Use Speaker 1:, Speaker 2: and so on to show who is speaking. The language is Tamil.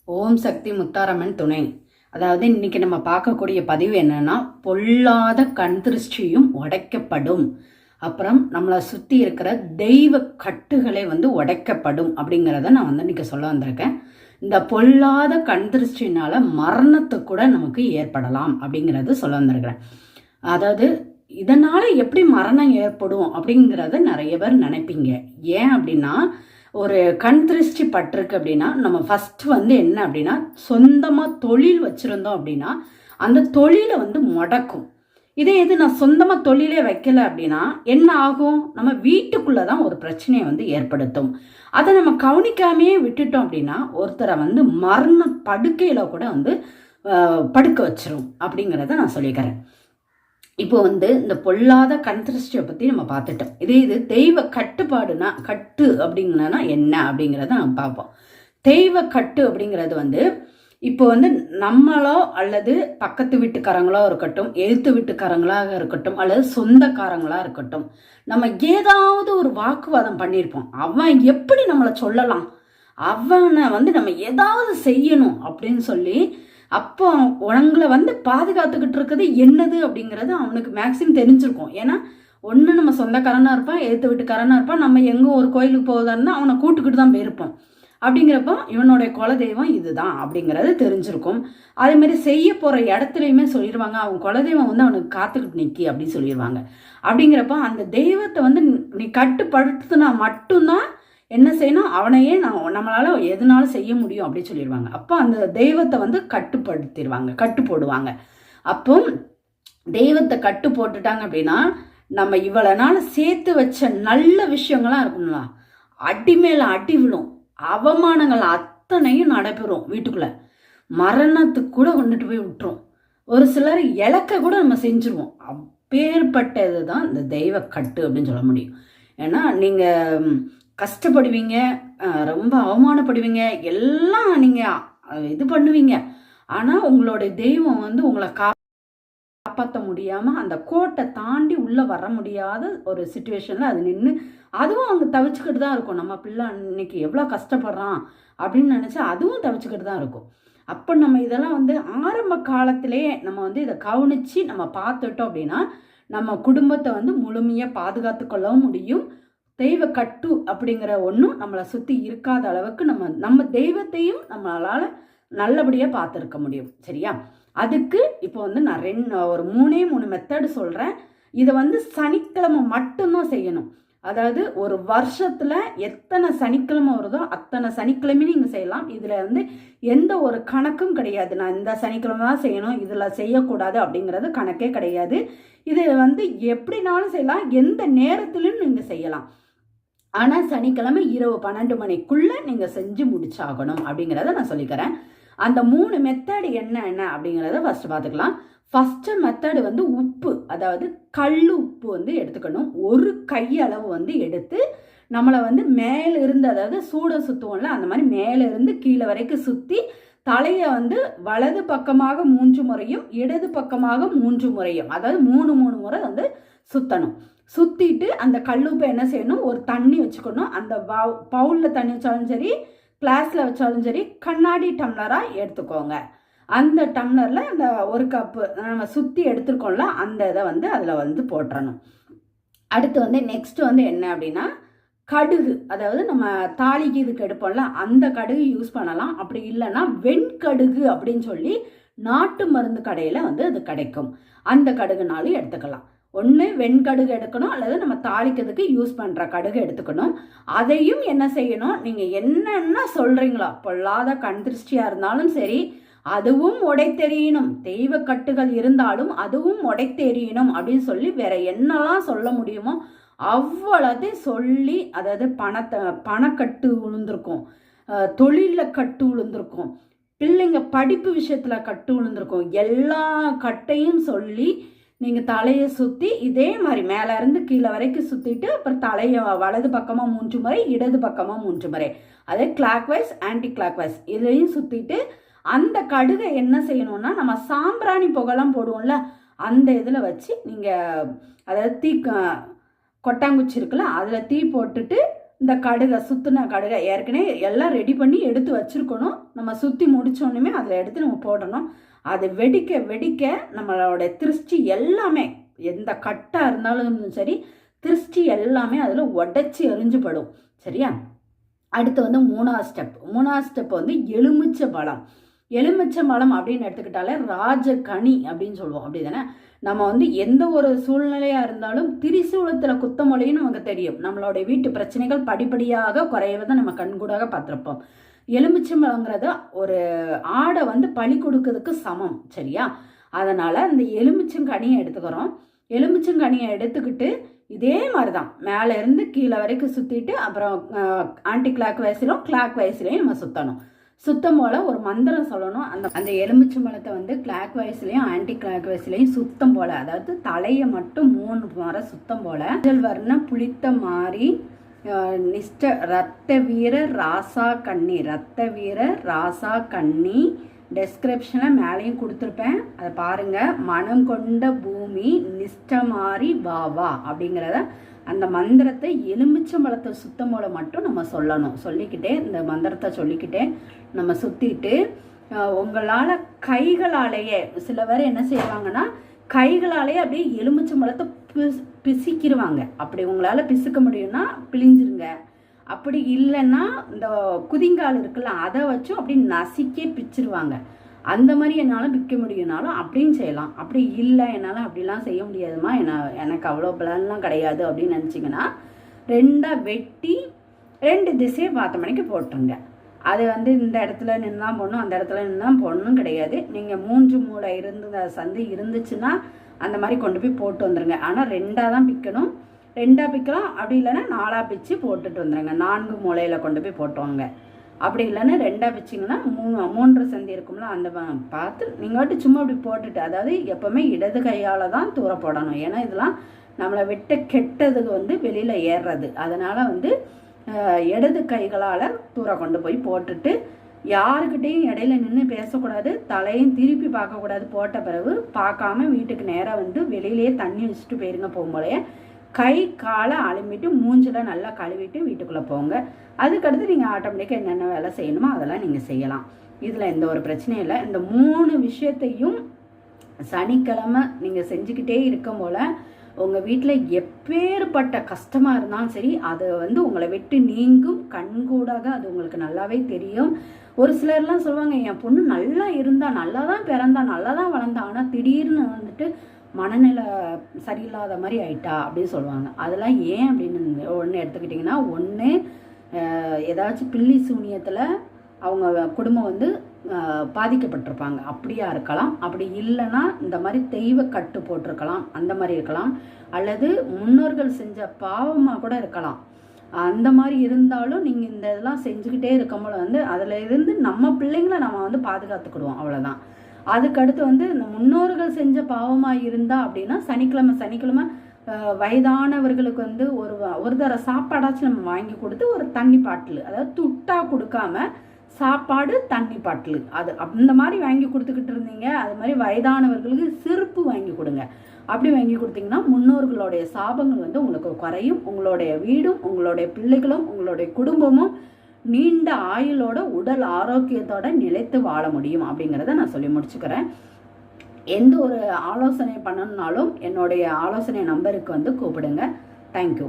Speaker 1: ஓம் சக்தி முத்தாரம்மன் துணை. அதாவது இன்னைக்கு நம்ம பார்க்கக்கூடிய பதிவு என்னன்னா, பொல்லாத கண் திருஷ்டியும் உடைக்கப்படும், அப்புறம் நம்மளை சுற்றி இருக்கிற தெய்வ கட்டுகளை உடைக்கப்படும் அப்படிங்கிறத நான் இன்னைக்கு சொல்ல வந்திருக்கேன். இந்த பொல்லாத கண் திருஷ்டினால மரணத்தை கூட நமக்கு ஏற்படலாம் அப்படிங்கிறது சொல்ல வந்திருக்கிறேன். அதாவது இதனால எப்படி மரணம் ஏற்படும் அப்படிங்கிறத நிறைய பேர் நினைப்பீங்க. ஏன் அப்படின்னா, ஒரு கண் திருஷ்டி பட்டிருக்கு அப்படின்னா நம்ம ஃபஸ்ட்டு என்ன அப்படின்னா, சொந்தமாக தொழில் வச்சுருந்தோம் அப்படின்னா அந்த தொழிலை முடக்கும். இதே இது நான் சொந்தமாக தொழிலே வைக்கல அப்படின்னா என்ன ஆகும், நம்ம வீட்டுக்குள்ளே தான் ஒரு பிரச்சனையை ஏற்படுத்தும். அதை நம்ம கவனிக்காமையே விட்டுட்டோம் அப்படின்னா ஒருத்தரை மரண படுக்கையில் கூட படுக்க வச்சிரும் அப்படிங்கிறத நான் சொல்லிக்கிறேன். இப்போ இந்த பொல்லாத கண் திருஷ்டியை பற்றி நம்ம பார்த்துட்டோம். இது தெய்வ கட்டுப்பாடுனா, கட்டு அப்படிங்கன்னா என்ன அப்படிங்கிறத நம்ம பார்ப்போம். தெய்வ கட்டு அப்படிங்கிறது இப்போ நம்மளோ அல்லது பக்கத்து வீட்டுக்காரங்களோ இருக்கட்டும், எழுத்து வீட்டுக்காரங்களாக இருக்கட்டும், அல்லது சொந்தக்காரங்களாக இருக்கட்டும், நம்ம ஏதாவது ஒரு வாக்குவாதம் பண்ணியிருப்போம். அவன் எப்படி நம்மளை சொல்லலாம், அவனை நம்ம ஏதாவது செய்யணும் அப்படின்னு சொல்லி, அப்போ உங்களை பாதுகாத்துக்கிட்டு இருக்குது என்னது அப்படிங்கிறது அவனுக்கு மேக்ஸிமம் தெரிஞ்சிருக்கும். ஏன்னா ஒன்று நம்ம சொந்தக்காரனாக இருப்பான், எழுத்து வீட்டுக்காரனாக இருப்பான், நம்ம எங்கே ஒரு கோயிலுக்கு போவதாருன்னா அவனை கூட்டுக்கிட்டு தான் போயிருப்போம். அப்படிங்கிறப்போ இவனுடைய குலதெய்வம் இதுதான் அப்படிங்கிறது தெரிஞ்சிருக்கும். அதேமாதிரி செய்ய போகிற இடத்துலையுமே சொல்லிடுவாங்க, அவன் குலதெய்வம் அவனுக்கு காத்துக்கிட்டு நிற்கி அப்படின்னு சொல்லிடுவாங்க. அப்படிங்கிறப்ப அந்த தெய்வத்தை நீ கட்டுப்படுத்தினா மட்டும்தான் என்ன செய்யணும், அவனையே நம்மளால எதுனாலும் செய்ய முடியும் அப்படின்னு சொல்லிடுவாங்க. அப்போ அந்த தெய்வத்தை கட்டுப்படுத்திடுவாங்க, கட்டு போடுவாங்க. அப்போ தெய்வத்தை கட்டு போட்டுட்டாங்க அப்படின்னா நம்ம இவ்வளவு நாள் சேர்த்து வச்ச நல்ல விஷயங்கள்லாம் இருக்குங்களா, அடி மேல அடி விழும், அவமானங்கள் அத்தனையும் நடைபெறும். வீட்டுக்குள்ள மரணத்துக்கு கூட கொண்டுட்டு போய் விட்டுரும். ஒரு சிலர் இழக்க கூட நம்ம செஞ்சுருவோம். அப்பேற்பட்டது தான் இந்த தெய்வ கட்டு அப்படின்னு சொல்ல முடியும். ஏன்னா நீங்கள் கஷ்டப்படுவீங்க, ரொம்ப அவமானப்படுவீங்க, எல்லாம் நீங்கள் இது பண்ணுவீங்க. ஆனால் உங்களுடைய தெய்வம் உங்களை காப்பாற்ற முடியாமல் அந்த கோட்டை தாண்டி உள்ளே வர முடியாத ஒரு சுச்சுவேஷனில் அது நின்று அதுவும் அவங்க தவிச்சுக்கிட்டு தான் இருக்கும். நம்ம பிள்ளை இன்னைக்கு எவ்வளோ கஷ்டப்படுறான் அப்படின்னு நினச்சா அதுவும் தவிச்சுக்கிட்டு தான் இருக்கும். அப்போ நம்ம இதெல்லாம் ஆரம்ப காலத்திலே நம்ம இதை கவனித்து நம்ம பார்த்துட்டோம் அப்படின்னா நம்ம குடும்பத்தை முழுமையாக பாதுகாத்து கொள்ளவும் முடியும். தெய்வ கட்டு அப்படிங்கிற ஒன்றும் நம்மளை சுற்றி இருக்காத அளவுக்கு நம்ம தெய்வத்தையும் நம்மளால் நல்லபடியாக பார்த்துருக்க முடியும். சரியா? அதுக்கு இப்போ நான் ஒரு 3 மெத்தடு சொல்கிறேன். இதை சனிக்கிழமை மட்டும்தான் செய்யணும். அதாவது ஒரு வருஷத்தில் எத்தனை சனிக்கிழமை வருதோ அத்தனை சனிக்கிழமையும் நீங்கள் செய்யலாம். இதில் எந்த ஒரு கணக்கும் கிடையாது. நான் இந்த சனிக்கிழமை தான் செய்யணும், இதில் செய்யக்கூடாது அப்படிங்கிறது கணக்கே கிடையாது. இது எப்படினாலும் செய்யலாம், எந்த நேரத்திலும் நீங்கள் செய்யலாம். ஆனால் சனிக்கிழமை இரவு 12 மணிக்குள்ளே நீங்கள் செஞ்சு முடிச்சாகணும் அப்படிங்கிறத நான் சொல்லிக்கிறேன். அந்த 3 மெத்தடு என்ன அப்படிங்கிறத ஃபஸ்ட்டு பார்த்துக்கலாம். ஃபஸ்ட்டு மெத்தடு உப்பு, அதாவது கல் உப்பு எடுத்துக்கணும். ஒரு கையளவு எடுத்து நம்மளை மேலிருந்து, அதாவது சூட சுற்றுவோம்ல, அந்த மாதிரி மேலிருந்து கீழே வரைக்கும் சுற்றி தலையை வலது பக்கமாக 3 முறையும் இடது பக்கமாக 3 முறையும், அதாவது 3 முறை சுற்றணும். சுற்றிட்டு அந்த கல்லுப்பை என்ன செய்யணும், ஒரு தண்ணி வச்சுக்கணும். அந்த பவுலில் தண்ணி வச்சாலும் சரி, கிளாஸில் வச்சாலும் சரி, கண்ணாடி டம்ளராக எடுத்துக்கோங்க. அந்த டம்ளரில் அந்த ஒரு கப்பு நம்ம சுற்றி எடுத்துருக்கோம்ல, அந்த இதை அதில் போட்டுறணும். அடுத்து நெக்ஸ்ட் என்ன அப்படின்னா கடுகு, அதாவது நம்ம தாளிக்கு இதுக்கு எடுப்போம்ல, அந்த கடுகு யூஸ் பண்ணலாம். அப்படி இல்லைன்னா வெண்கடுகு அப்படின்னு சொல்லி நாட்டு மருந்து கடையில் அது கிடைக்கும். அந்த கடுகுனாலும் எடுத்துக்கலாம். ஒன்று வெண்கடுகு எடுக்கணும், அல்லது நம்ம தாளிக்கிறதுக்கு யூஸ் பண்ணுற கடுகு எடுத்துக்கணும். அதையும் என்ன செய்யணும், நீங்கள் என்னென்ன சொல்கிறீங்களோ, பொல்லாத கண் திருஷ்டியாக இருந்தாலும் சரி அதுவும் உடைத்தெறியணும், தெய்வ கட்டுகள் இருந்தாலும் அதுவும் உடைத்தெறியணும் அப்படின்னு சொல்லி வேற என்னெல்லாம் சொல்ல முடியுமோ அவ்வளோத்தையும் சொல்லி, அதாவது பணக்கட்டு விழுந்திருக்கும், தொழிலில் கட்டு விழுந்திருக்கும், பிள்ளைங்க படிப்பு விஷயத்தில் கட்டு விழுந்திருக்கும், எல்லா கட்டையும் சொல்லி நீங்கள் தலையை சுற்றி இதே மாதிரி மேலே இருந்து கீழே வரைக்கும் சுற்றிட்டு அப்புறம் தலையை வலது பக்கமாக 3 முறை, இடது பக்கமாக 3 முறை, அதே clockwise anticlockwise இதையும் சுற்றிட்டு அந்த கடுகை என்ன செய்யணும்னா நம்ம சாம்பிராணி புகைலாம் போடுவோம்ல, அந்த இதில் வச்சு நீங்கள், அதாவது கொட்டாங்குச்சி இருக்குல்ல, அதில் தீ போட்டுட்டு இந்த கடுகை சுற்றின கடுகை ஏற்கனவே எல்லாம் ரெடி பண்ணி எடுத்து வச்சுருக்கணும். நம்ம சுற்றி முடித்தோன்னுமே அதில் எடுத்து நம்ம போடணும். அது வெடிக்க வெடிக்க நம்மளோட திருஷ்டி எல்லாமே, எந்த கட்டாக இருந்தாலும் சரி, திருஷ்டி எல்லாமே அதில் உடச்சி எரிஞ்சுப்படும். சரியா? அடுத்து வந்து மூணாவது ஸ்டெப் வந்து எலுமிச்சை பழம். எலுமிச்சை பழம் அப்படின்னு எடுத்துக்கிட்டாலே ராஜகனி அப்படின்னு சொல்லுவோம். அப்படி தானே? நம்ம வந்து எந்த ஒரு சூழ்நிலையாக இருந்தாலும் திரிசூலத்தில் குத்தமொழின்னு நமக்கு தெரியும். நம்மளுடைய வீட்டு பிரச்சனைகள் படிப்படியாக குறைவதை நம்ம கண்கூடாக பார்த்துருப்போம். எலுமிச்சம்பழங்கிறது ஒரு ஆடை வந்து பலி கொடுக்கறதுக்கு சமம். சரியா? அதனால் இந்த எலுமிச்சங்கனியை எடுத்துக்கிறோம். எலுமிச்சங்கனியை எடுத்துக்கிட்டு இதே மாதிரி தான் மேலே இருந்து கீழே வரைக்கும் சுற்றிட்டு அப்புறம் ஆன்டி கிளாக் வைஸ்லையும் நம்ம சுற்றணும். சுத்தம் போல் ஒரு மந்திரம் சொல்லணும். அந்த எலுமிச்சம்பழத்தை வந்து கிளாக் வைஸ்லையும் ஆன்டி கிளாக் வைஸ்லையும் சுத்தம் போல், அதாவது தலையை மட்டும் 3 முறை சுத்தம் போல். வர்ண புளித்த மாறி நிஷ்ட ரத்த வீரர் ராசா கண்ணி டெஸ்கிரிப்ஷனில் மேலேயும் கொடுத்துருப்பேன், அதை பாருங்கள். மனம் கொண்ட பூமி நிஷ்டமாரி பாவா அப்படிங்கிறத அந்த மந்திரத்தை எலுமிச்சம்பழத்தை சுத்தம் போல மட்டும் நம்ம சொல்லணும். சொல்லிக்கிட்டே இந்த மந்திரத்தை சொல்லிக்கிட்டே நம்ம சுற்றிட்டு உங்களால் கைகளாலேயே, சில பேர் என்ன செய்வாங்கன்னா கைகளாலேயே அப்படியே எலுமிச்சம்பழத்தை பிசிக்கிடுவாங்க. அப்படி உங்களால் பிசுக்க முடியும்னா பிழிஞ்சிருங்க. அப்படி இல்லைன்னா இந்த குதிங்கால் இருக்குல்ல, அதை வச்சும் அப்படி நசிக்கே பிச்சிருவாங்க. அந்த மாதிரி என்னால் விற்க முடியும்னாலும் அப்படின்னு செய்யலாம். அப்படி இல்லை என்னால் அப்படிலாம் செய்ய முடியாதுமா, எனக்கு அவ்வளோ பலன்லாம் கிடையாது அப்படின்னு நினச்சிங்கன்னா 2 வெட்டி 2 திசையை பார்த்த மணிக்கு போட்டுருங்க. அது வந்து இந்த இடத்துல நின்று தான் போடணும், அந்த இடத்துல நின்று தான் போடணும் கிடையாது. நீங்கள் 3 மூளை சந்தை இருந்துச்சுன்னா அந்த மாதிரி கொண்டு போய் போட்டு வந்துடுங்க. ஆனால் 2ஆக தான் பிக்கணும். 2ஆக பிக்கலாம். அப்படி இல்லைன்னா 4ஆக பிச்சு போட்டுட்டு வந்துடுங்க. 4 மூலையில் கொண்டு போய் போட்டுவாங்க. அப்படி இல்லைன்னா 2ஆக பிச்சிங்கன்னா 3 சந்தி இருக்கும்ல, அந்த பார்த்து நீங்கள் வாட்டி சும்மா அப்படி போட்டுட்டு, அதாவது எப்போவுமே இடது கையால் தான் தூர போடணும். ஏன்னா இதெல்லாம் நம்மளை விட்ட கெட்டதுக்கு வந்து வெளியில் ஏறுறது. அதனால் வந்து இடது கைகளால் தூர கொண்டு போய் போட்டுட்டு யாருக்கிட்டையும் இடையில நின்று பேசக்கூடாது, தலையும் திருப்பி பார்க்கக்கூடாது. போட்ட பிறகு பார்க்காம வீட்டுக்கு நேராக வந்து வெளியிலேயே தண்ணி வச்சுட்டு போயிருங்க. போகும்போதே கை காலை அலுமிட்டு மூஞ்சில் நல்லா கழுவிட்டு வீட்டுக்குள்ளே போங்க. அதுக்கடுத்து நீங்கள் ஆட்டோமேட்டிக்காக என்னென்ன வேலை செய்யணுமோ அதெல்லாம் நீங்கள் செய்யலாம். இதில் எந்த ஒரு பிரச்சனையும் இல்லை. இந்த 3 விஷயத்தையும் சனிக்கிழமை நீங்கள் செஞ்சுக்கிட்டே இருக்கும் போல் உங்கள் வீட்டில் எப்பேற்பட்ட கஷ்டமாக இருந்தாலும் சரி, அது வந்து உங்களை விட்டு நீங்கும். கண்கூடாக அது உங்களுக்கு நல்லாவே தெரியும். ஒரு சிலர்லாம் சொல்லுவாங்க, என் பொண்ணு நல்லா இருந்தா, நல்லா தான் பிறந்தா, நல்லா தான் வளர்ந்தா, ஆனால் திடீர்னு வந்துட்டு மனநிலை சரியில்லாத மாதிரி ஆயிட்டா அப்படின்னு சொல்லுவாங்க. அதெல்லாம் ஏன் அப்படின்னு ஒன்று எடுத்துக்கிட்டிங்கன்னா, ஒன்று ஏதாச்சும் பில்லி சூனியத்தில் அவங்க குடும்பம் வந்து பாதிக்கப்பட்டிருப்பாங்க, அப்படியா இருக்கலாம். அப்படி இல்லைன்னா இந்த மாதிரி தெய்வ கட்டு போட்டிருக்கலாம், அந்த மாதிரி இருக்கலாம். அல்லது முன்னோர்கள் செஞ்ச பாவமாக கூட இருக்கலாம். அந்த மாதிரி இருந்தாலும் நீங்கள் இந்த இதெல்லாம் செஞ்சுக்கிட்டே இருக்கும்போது வந்து அதில் இருந்து நம்ம பிள்ளைங்களை நம்ம வந்து பாதுகாத்துக்கிடுவோம், அவ்வளோதான். அதுக்கடுத்து வந்து இந்த முன்னோர்கள் செஞ்ச பாவமாக இருந்தால் அப்படின்னா சனிக்கிழமை வயதானவர்களுக்கு வந்து ஒரு தர சாப்பாடாச்சும் நம்ம வாங்கி கொடுத்து ஒரு தண்ணி பாட்டில், அதாவது துட்டா கொடுக்காம சாப்பாடு தண்ணி பாட்டில், அது அந்த மாதிரி வாங்கி கொடுத்துக்கிட்டு இருந்தீங்க. அது மாதிரி வயதானவர்களுக்கு செருப்பு வாங்கி கொடுங்க. அப்படி வாங்கி கொடுத்தீங்கன்னா முன்னோர்களுடைய சாபங்கள் வந்து உங்களுக்கு குறையும். உங்களுடைய வீடும், உங்களுடைய பிள்ளைகளும், உங்களுடைய குடும்பமும் நீண்ட ஆயுளோட உடல் ஆரோக்கியத்தோட நிலைத்து வாழ முடியும் அப்படிங்கிறத நான் சொல்லி முடிச்சுக்கிறேன். எந்த ஒரு ஆலோசனை பண்ணணுன்னாலும் என்னுடைய ஆலோசனை நம்பருக்கு வந்து கூப்பிடுங்க. தேங்க்யூ.